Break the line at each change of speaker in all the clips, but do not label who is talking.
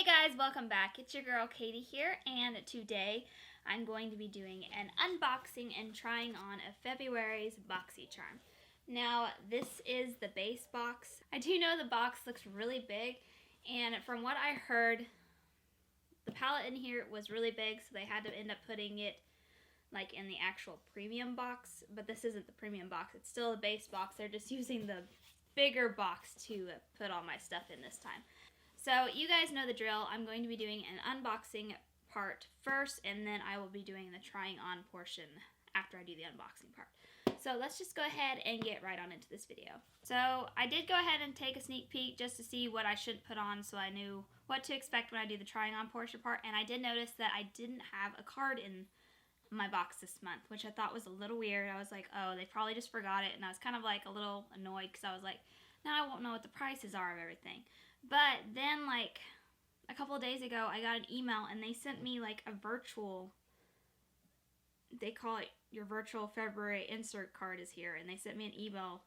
Hey guys, welcome back. It's your girl Katie here, and today I'm going to be doing an unboxing and trying on of February's Boxycharm. Now, this is the base box. I do know the box looks really big, and from what I heard, the palette in here was really big, so they had to end up putting it like in the actual premium box, but this isn't the premium box. It's still a base box. They're just using the bigger box to put all my stuff in this time. So you guys know the drill. I'm going to be doing an unboxing part first, and then I will be doing the trying on portion after I do the unboxing part. So let's just go ahead and get right on into this video. So I did go ahead and take a sneak peek just to see what I should put on, so I knew what to expect when I do the trying on portion part, and I did notice that I didn't have a card in my box this month, which I thought was a little weird. I was like, oh, they probably just forgot it, and I was kind of like a little annoyed because I was like, now I won't know what the prices are of everything. But then, like, a couple of days ago, I got an email, and they sent me, like, a virtual, they call it your virtual February insert card is here, and they sent me an email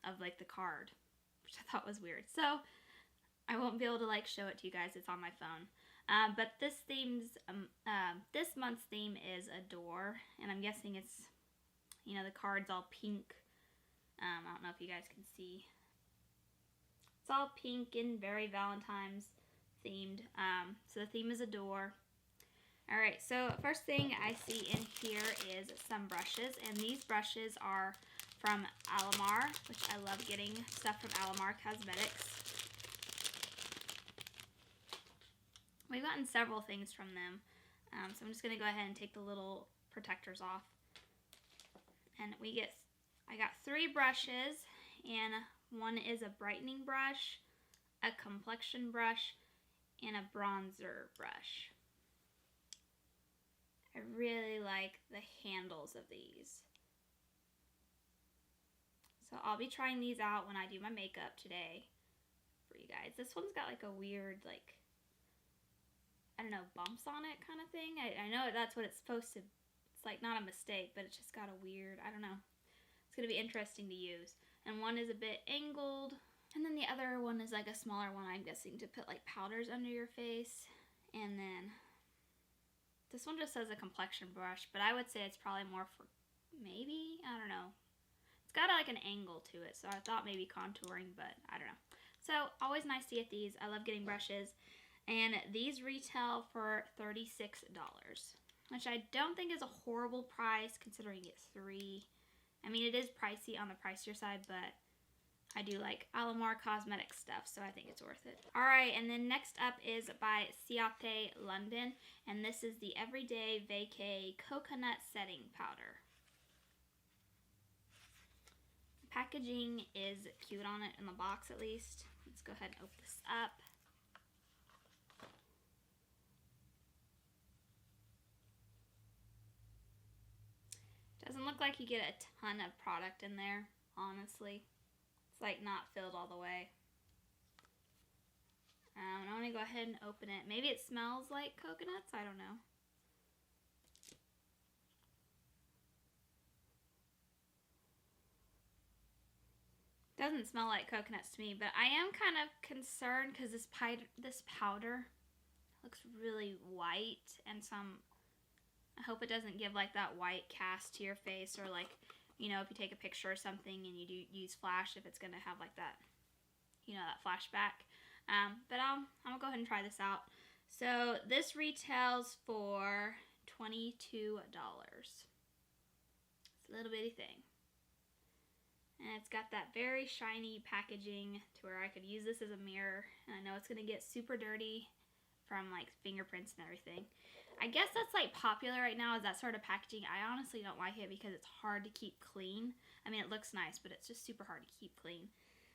of, like, the card, which I thought was weird. So, I won't be able to, like, show it to you guys. It's on my phone. But this month's theme is a door, and I'm guessing it's, you know, the card's all pink. I don't know if you guys can see. It's all pink and very Valentine's themed. So the theme is a door. Alright, so first thing I see in here is some brushes, and these brushes are from Alamar, which I love getting stuff from Alamar Cosmetics. We've gotten several things from them, so I'm just going to go ahead and take the little protectors off. And I got 3 brushes, and one is a brightening brush, a complexion brush, and a bronzer brush. I really like the handles of these. So I'll be trying these out when I do my makeup today for you guys. This one's got like a weird, like, I don't know, bumps on it kind of thing. I know that's what it's supposed to, it's like not a mistake, but it's just got a weird, I don't know. It's going to be interesting to use. And one is a bit angled, and then the other one is like a smaller one, I'm guessing, to put like powders under your face. And then this one just says a complexion brush, but I would say it's probably more for, maybe, I don't know. It's got like an angle to it, so I thought maybe contouring, but I don't know. So always nice to get these. I love getting brushes, and these retail for $36, which I don't think is a horrible price considering it's 3. I mean, it is pricey on the pricier side, but I do like Alamar Cosmetics stuff, so I think it's worth it. Alright, and then next up is by Ciate London, and this is the Everyday Vacay Coconut Setting Powder. The packaging is cute on it, in the box at least. Let's go ahead and open this up. Doesn't look like you get a ton of product in there, honestly. It's like not filled all the way. I'm going to go ahead and open it. Maybe it smells like coconuts? I don't know. Doesn't smell like coconuts to me, but I am kind of concerned because this powder looks really white, and I hope it doesn't give like that white cast to your face, or like, you know, if you take a picture or something and you do use flash, if it's going to have like that, you know, that flashback. But I'm going to go ahead and try this out. So this retails for $22. It's a little bitty thing. And it's got that very shiny packaging to where I could use this as a mirror. And I know it's going to get super dirty from like fingerprints and everything. I guess that's like popular right now, is that sort of packaging. I honestly don't like it because it's hard to keep clean. I mean, it looks nice, but it's just super hard to keep clean.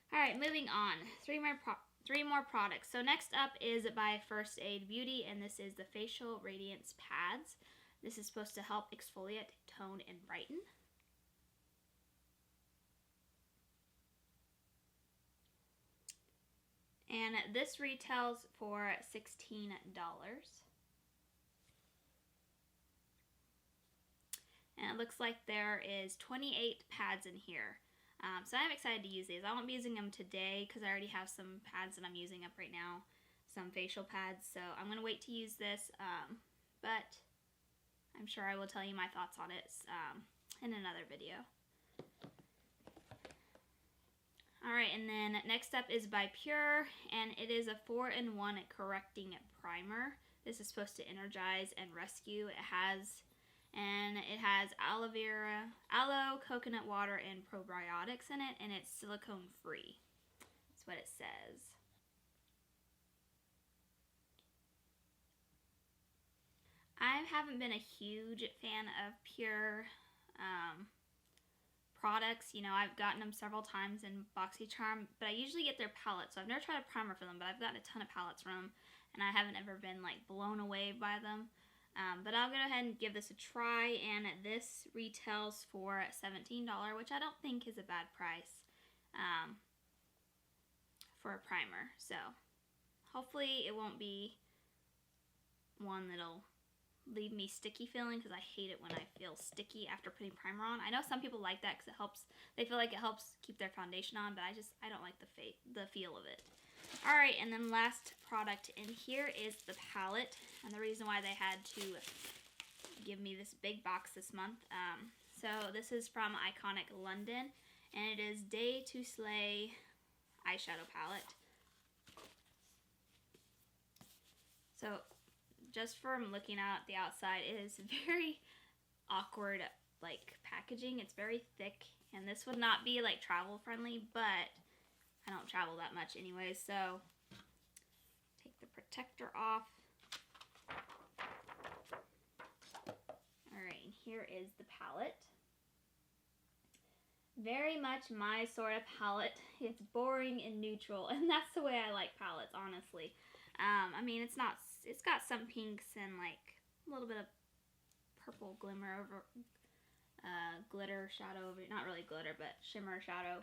Alright, moving on. 3 more products. So next up is by First Aid Beauty, and this is the Facial Radiance Pads. This is supposed to help exfoliate, tone, and brighten. And this retails for $16. And it looks like there is 28 pads in here. So I'm excited to use these. I won't be using them today because I already have some pads that I'm using up right now. some facial pads, so I'm going to wait to use this, but I'm sure I will tell you my thoughts on it in another video. Alright, and then next up is by Pure, and it is a 4-in-1 correcting primer. This is supposed to energize and rescue. It has aloe, coconut water, and probiotics in it, and it's silicone free. That's what it says. I haven't been a huge fan of Pure products. You know, I've gotten them several times in Boxycharm, but I usually get their palettes, so I've never tried a primer for them, but I've gotten a ton of palettes from them, and I haven't ever been like blown away by them. But I'll go ahead and give this a try, and this retails for $17, which I don't think is a bad price for a primer. So hopefully it won't be one that'll leave me sticky feeling, because I hate it when I feel sticky after putting primer on. I know some people like that because it helps, they feel like it helps keep their foundation on, but I don't like the feel of it. Alright, and then last product in here is the palette, and the reason why they had to give me this big box this month. So this is from Iconic London, and it is Day to Slay eyeshadow palette. So just from looking at the outside, it is very awkward, like, packaging. It's very thick, and this would not be like travel friendly, but I don't travel that much anyway, so take the protector off. Alright, and here is the palette. Very much my sort of palette. It's boring and neutral, and that's the way I like palettes, honestly. I mean, it's got some pinks and like a little bit of purple glimmer over, glitter shadow over, not really glitter, but shimmer shadow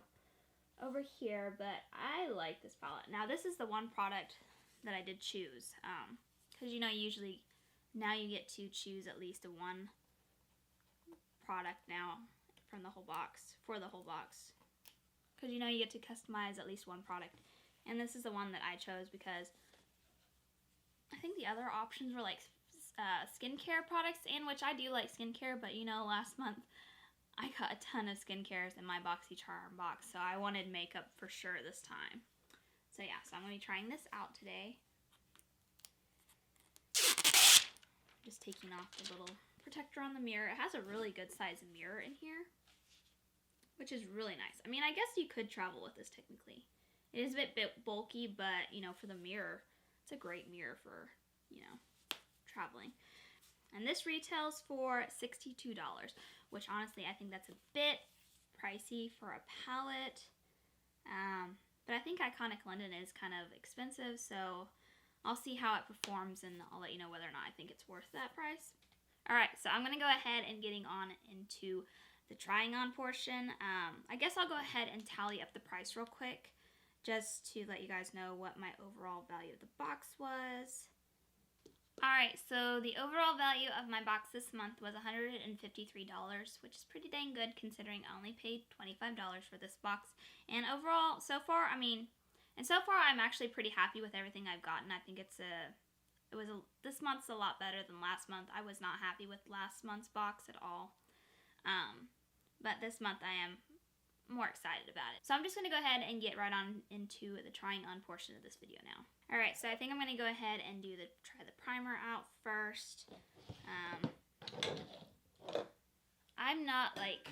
over here, but I like this palette. Now this is the one product that I did choose, because you know, usually now you get to choose at least one product now from the whole box, because you know, you get to customize at least one product, and this is the one that I chose because I think the other options were like skincare products, and which I do like skincare, but you know, last month I got a ton of skincares in my Boxycharm box, so I wanted makeup for sure this time. So yeah, so I'm going to be trying this out today. Just taking off the little protector on the mirror. It has a really good size mirror in here, which is really nice. I mean, I guess you could travel with this technically. It is a bit bulky, but you know, for the mirror, it's a great mirror for, you know, traveling. And this retails for $62, which honestly I think that's a bit pricey for a palette. But I think Iconic London is kind of expensive, so I'll see how it performs, and I'll let you know whether or not I think it's worth that price. Alright, so I'm going to go ahead and getting on into the trying on portion. I guess I'll go ahead and tally up the price real quick, just to let you guys know what my overall value of the box was. Alright, so the overall value of my box this month was $153, which is pretty dang good considering I only paid $25 for this box. And overall, so far, I'm actually pretty happy with everything I've gotten. I think this month's a lot better than last month. I was not happy with last month's box at all. But this month I am more excited about it. So I'm just going to go ahead and get right on into the trying on portion of this video now. Alright, so I think I'm going to go ahead and try the primer out first. I'm not like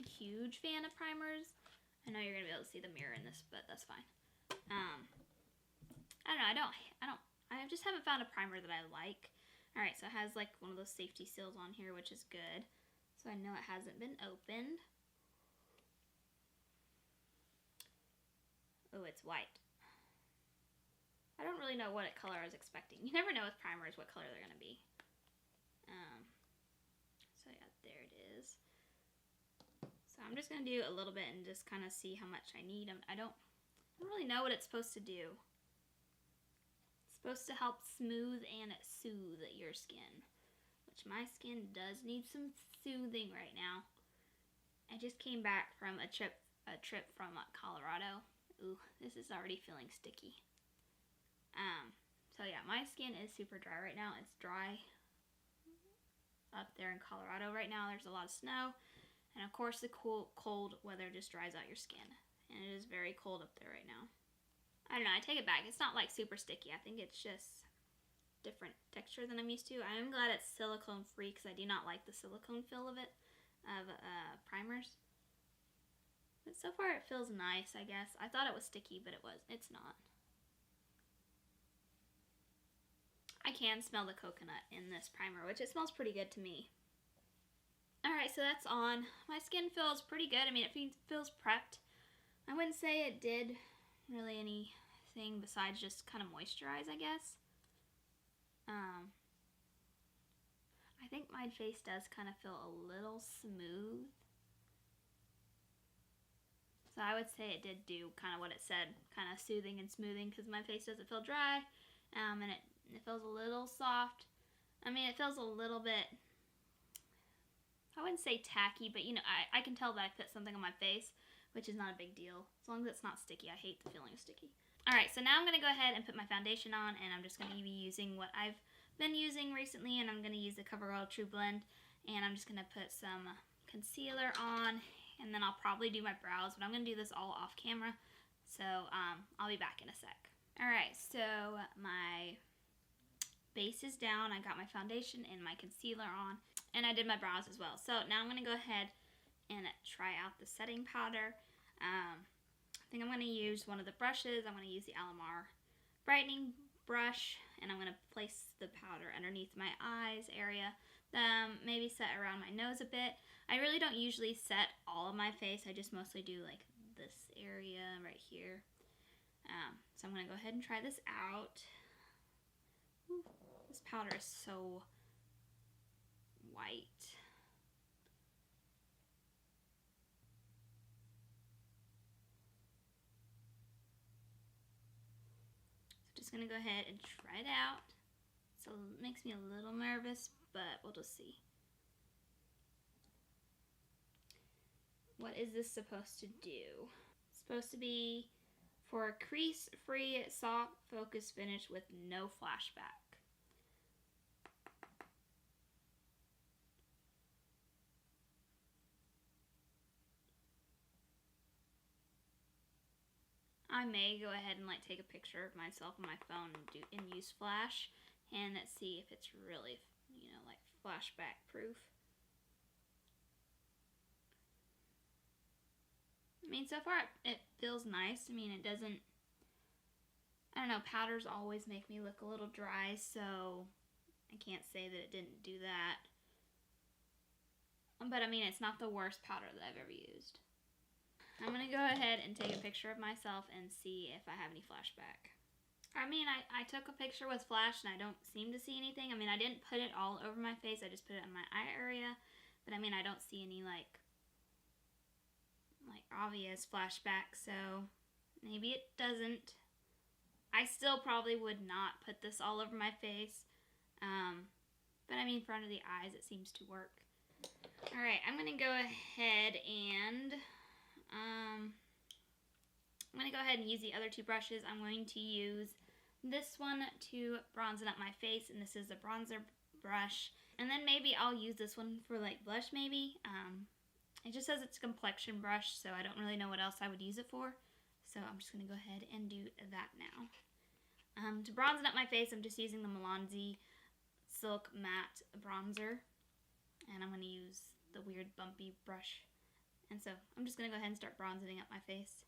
a huge fan of primers. I know you're going to be able to see the mirror in this, but that's fine. I don't know, I just haven't found a primer that I like. Alright, so it has like one of those safety seals on here, which is good. So I know it hasn't been opened. Oh, it's white. I don't really know what color I was expecting. You never know with primers what color they're going to be. So yeah, there it is. So I'm just going to do a little bit and just kind of see how much I need. I don't really know what it's supposed to do. It's supposed to help smooth and soothe your skin, which my skin does need some soothing right now. I just came back from a trip from Colorado. Ooh, this is already feeling sticky. So yeah, my skin is super dry right now. It's dry up there in Colorado right now. There's a lot of snow. And of course the cold weather just dries out your skin. And it is very cold up there right now. I don't know, I take it back. It's not like super sticky. I think it's just different texture than I'm used to. I am glad it's silicone free because I do not like the silicone feel of it, of primers. But so far it feels nice, I guess. I thought it was sticky, but it's not. I can smell the coconut in this primer, which it smells pretty good to me. Alright, so that's on. My skin feels pretty good. I mean, it feels prepped. I wouldn't say it did really anything besides just kind of moisturize, I guess. I think my face does kind of feel a little smooth. So I would say it did do kind of what it said, kind of soothing and smoothing, because my face doesn't feel dry, and it feels a little soft. I mean, it feels a little bit, I wouldn't say tacky, but you know, I can tell that I put something on my face, which is not a big deal, as long as it's not sticky. I hate the feeling of sticky. Alright, so now I'm going to go ahead and put my foundation on, and I'm just going to be using what I've been using recently, and I'm going to use the CoverGirl True Blend, and I'm just going to put some concealer on, and then I'll probably do my brows, but I'm going to do this all off camera, so I'll be back in a sec. Alright, so my base is down, I got my foundation and my concealer on, and I did my brows as well. So now I'm going to go ahead and try out the setting powder. I think I'm going to use one of the brushes. I'm going to use the Alamar brightening brush, and I'm going to place the powder underneath my eyes area, maybe set around my nose a bit. I really don't usually set all of my face. I just mostly do like this area right here. So I'm going to go ahead and try this out. Ooh, this powder is so white. So just gonna go ahead and try it out. So it makes me a little nervous, but we'll just see. What is this supposed to do? It's supposed to be for a crease-free, soft focus finish with no flashback. I may go ahead and like take a picture of myself on my phone and use flash and see if it's really, you know, like flashback proof. I mean, so far it feels nice. I mean, it doesn't, I don't know, powders always make me look a little dry, so I can't say that it didn't do that. But I mean, it's not the worst powder that I've ever used. I'm going to go ahead and take a picture of myself and see if I have any flashback. I mean, I took a picture with flash and I don't seem to see anything. I mean, I didn't put it all over my face. I just put it in my eye area. But I mean, I don't see any like obvious flashback. So maybe it doesn't. I still probably would not put this all over my face. But I mean, front of the eyes, it seems to work. Alright, I'm going to go ahead and I'm going to go ahead and use the other two brushes. I'm going to use this one to bronze up my face, and this is a bronzer brush. And then maybe I'll use this one for like blush maybe. It just says it's a complexion brush, so I don't really know what else I would use it for. So I'm just going to go ahead and do that now. To bronze up my face, I'm just using the Melanzi Silk Matte Bronzer. And I'm going to use the weird bumpy brush. And so I'm just going to go ahead and start bronzing up my face.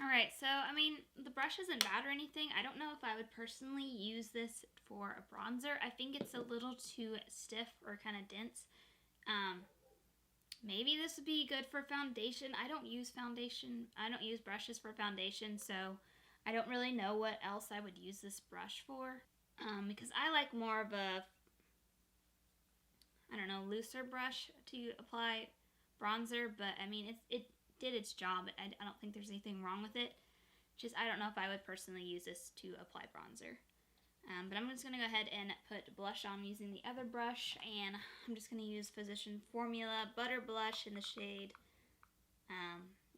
Alright, so I mean, the brush isn't bad or anything. I don't know if I would personally use this for a bronzer. I think it's a little too stiff or kind of dense. Maybe this would be good for foundation. I don't use foundation. I don't use brushes for foundation, so I don't really know what else I would use this brush for. Because I like more of a, I don't know, looser brush to apply bronzer, but I mean, it did its job. I don't think there's anything wrong with it. Just, I don't know if I would personally use this to apply bronzer. But I'm just going to go ahead and put blush on using the other brush, and I'm just going to use Physician Formula Butter Blush in the shade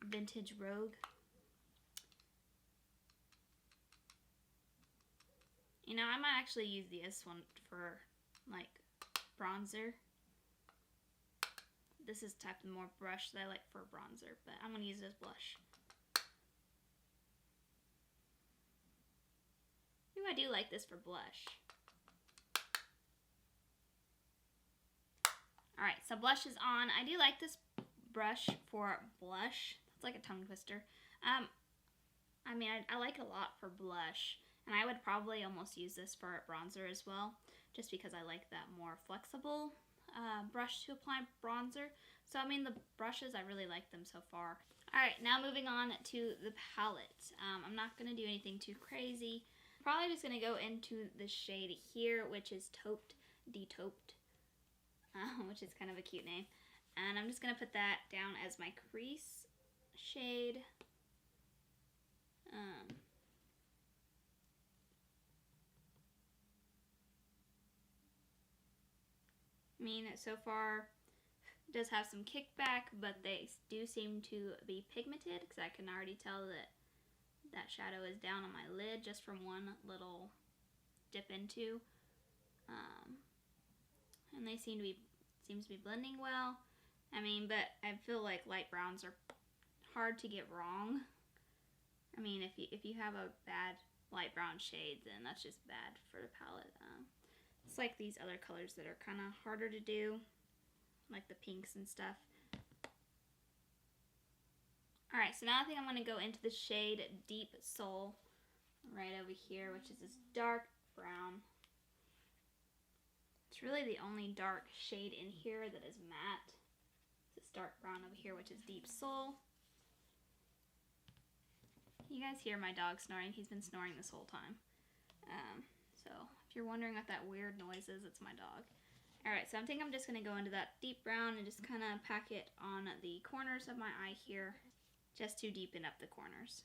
Vintage Rogue. You know, I might actually use this one for, like, bronzer. This is the type of more brush that I like for bronzer, but I'm going to use it as blush. Ooh, I do like this for blush. Alright, so blush is on. I do like this brush for blush. It's like a tongue twister. I mean, I like it a lot for blush. And I would probably almost use this for bronzer as well, just because I like that more flexible brush to apply bronzer. So, I mean, the brushes, I really like them so far. Alright, now moving on to the palette. I'm not going to do anything too crazy. Probably just going to go into the shade here, which is Tauped, Detauped, which is kind of a cute name. And I'm just going to put that down as my crease shade. I mean, so far it does have some kickback, but they do seem to be pigmented, because I can already tell that that shadow is down on my lid just from one little dip into. And they seems to be blending well. I mean, but I feel like light browns are hard to get wrong. I mean, if you have a bad light brown shade, then that's just bad for the palette. It's like these other colors that are kind of harder to do, like the pinks and stuff. Alright, so now I think I'm going to go into the shade Deep Soul right over here, which is this dark brown. It's really the only dark shade in here that is matte. This dark brown over here, which is Deep Soul. You guys hear my dog snoring. He's been snoring this whole time. So if you're wondering what that weird noise is, it's my dog. Alright, so I think I'm just going to go into that deep brown and just kind of pack it on the corners of my eye here, just to deepen up the corners.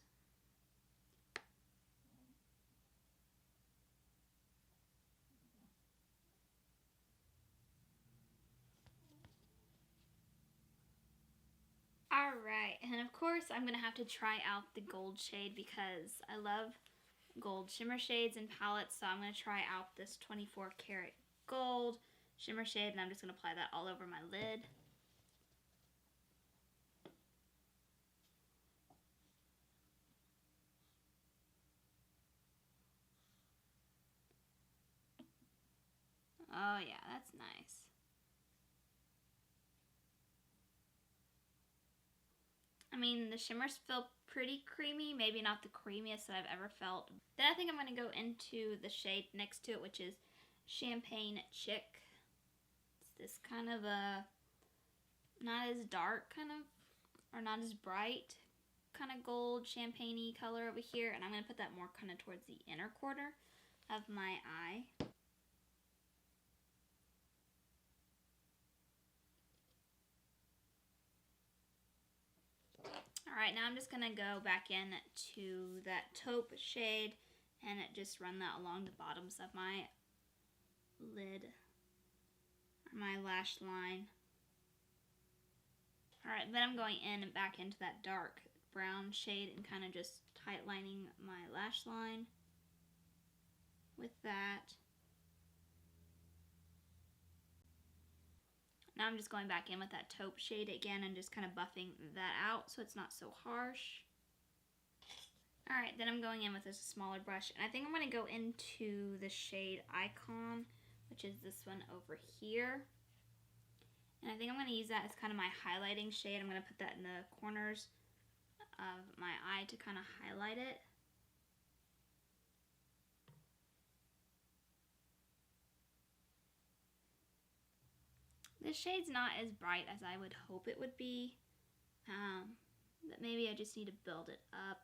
Alright, and of course I'm going to have to try out the gold shade, because I love gold shimmer shades and palettes, so I'm going to try out this 24 karat gold shimmer shade, and I'm just going to apply that all over my lid. Oh yeah, that's nice. I mean, the shimmers feel pretty creamy, maybe not the creamiest that I've ever felt. Then I think I'm going to go into the shade next to it, which is Champagne Chick. It's this kind of a, not as dark kind of, or not as bright, kind of gold champagne-y color over here. And I'm going to put that more kind of towards the inner corner of my eye. Alright, now I'm just going to go back in to that taupe shade and just run that along the bottoms of my lid, or my lash line. Alright, then I'm going in and back into that dark brown shade and kind of just tight lining my lash line with that. Now I'm just going back in with that taupe shade again and just kind of buffing that out so it's not so harsh. Alright, then I'm going in with this smaller brush, and I think I'm going to go into the shade Icon, which is this one over here. And I think I'm going to use that as kind of my highlighting shade. I'm going to put that in the corners of my eye to kind of highlight it. This shade's not as bright as I would hope it would be, but maybe I just need to build it up.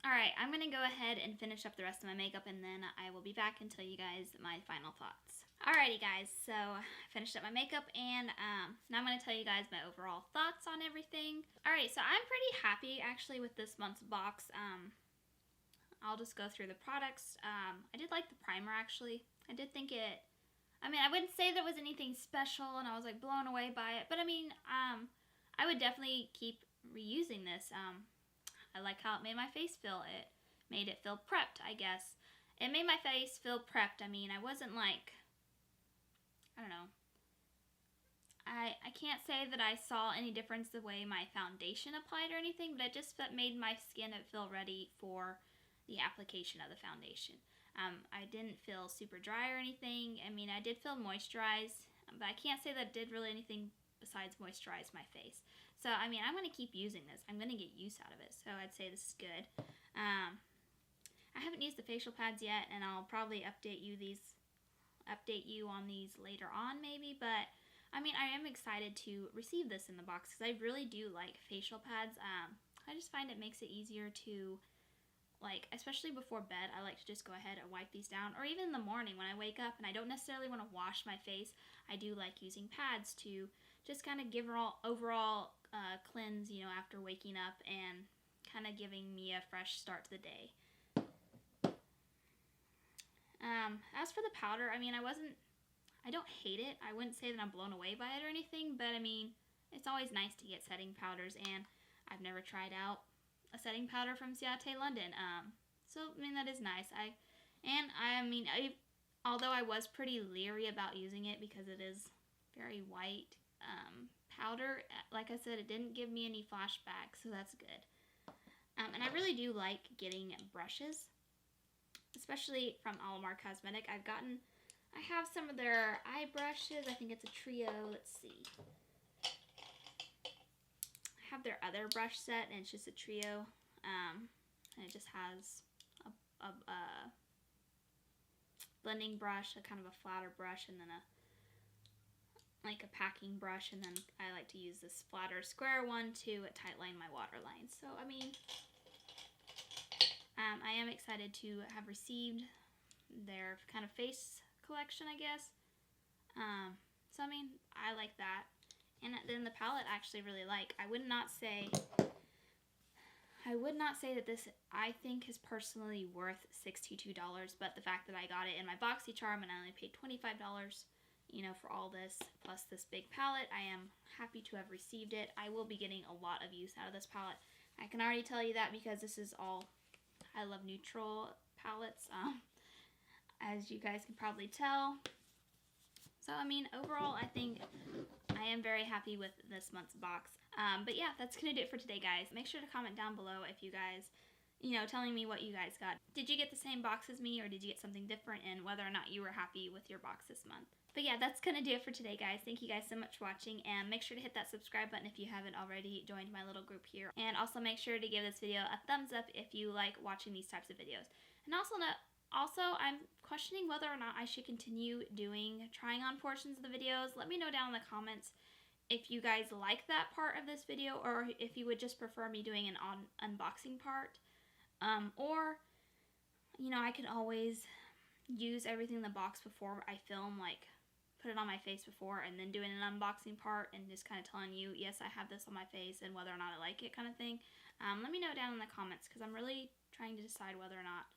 Alright, I'm going to go ahead and finish up the rest of my makeup, and then I will be back and tell you guys my final thoughts. Alrighty guys, so I finished up my makeup and now I'm going to tell you guys my overall thoughts on everything. Alright, so I'm pretty happy actually with this month's box. I'll just go through the products. I did like the primer actually. I did think it, I mean, I wouldn't say there was anything special and I was like blown away by it, but I mean, I would definitely keep reusing this. I like how it made my face feel. It made it feel prepped, I guess. It made my face feel prepped. I mean, I wasn't like, I don't know. I can't say that I saw any difference the way my foundation applied or anything, but it just made my skin feel ready for the application of the foundation. I didn't feel super dry or anything. I mean, I did feel moisturized, but I can't say that it did really anything besides moisturize my face. So, I mean, I'm going to keep using this. I'm going to get use out of it, so I'd say this is good. I haven't used the facial pads yet, and I'll probably update you on these later on maybe, but I mean, I am excited to receive this in the box because I really do like facial pads. I just find it makes it easier to, like, especially before bed, I like to just go ahead and wipe these down, or even in the morning when I wake up and I don't necessarily want to wash my face. I do like using pads to just kind of give overall cleanse, you know, after waking up and kind of giving me a fresh start to the day. As for the powder, I mean, I don't hate it. I wouldn't say that I'm blown away by it or anything, but I mean, it's always nice to get setting powders, and I've never tried out a setting powder from Ciate London. So I mean, that is nice. Although I was pretty leery about using it because it is very white powder, like I said, it didn't give me any flashbacks, so that's good. And I really do like getting brushes, especially from Alamar Cosmetic. I have some of their eye brushes. I think it's a trio. Let's see. I have their other brush set, and it's just a trio. And it just has a blending brush, a kind of a flatter brush, and then a packing brush. And then I like to use this flatter square one to tightline my waterline. So, I mean, I am excited to have received their kind of face collection, I guess. So I mean, I like that. And then the palette I actually really like. I would not say that this, I think, is personally worth $62, but the fact that I got it in my Boxycharm and I only paid $25, you know, for all this, plus this big palette, I am happy to have received it. I will be getting a lot of use out of this palette. I can already tell you that because this is all, I love neutral palettes. As you guys can probably tell. So, I mean, overall, I think I am very happy with this month's box. But yeah, that's going to do it for today, guys. Make sure to comment down below if you guys, you know, telling me what you guys got. Did you get the same box as me, or did you get something different, and whether or not you were happy with your box this month? But yeah, that's going to do it for today, guys. Thank you guys so much for watching, and make sure to hit that subscribe button if you haven't already joined my little group here. And also make sure to give this video a thumbs up if you like watching these types of videos. And also, I'm questioning whether or not I should continue doing trying on portions of the videos. Let me know down in the comments if you guys like that part of this video, or if you would just prefer me doing an unboxing part. Or, you know, I could always use everything in the box before I film, like put it on my face before and then doing an unboxing part and just kind of telling you, yes, I have this on my face, and whether or not I like it kind of thing. Let me know down in the comments, because I'm really trying to decide whether or not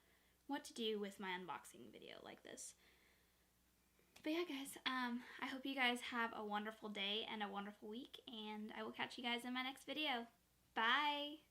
what to do with my unboxing video like this. But yeah, guys, I hope you guys have a wonderful day and a wonderful week, and I will catch you guys in my next video. Bye!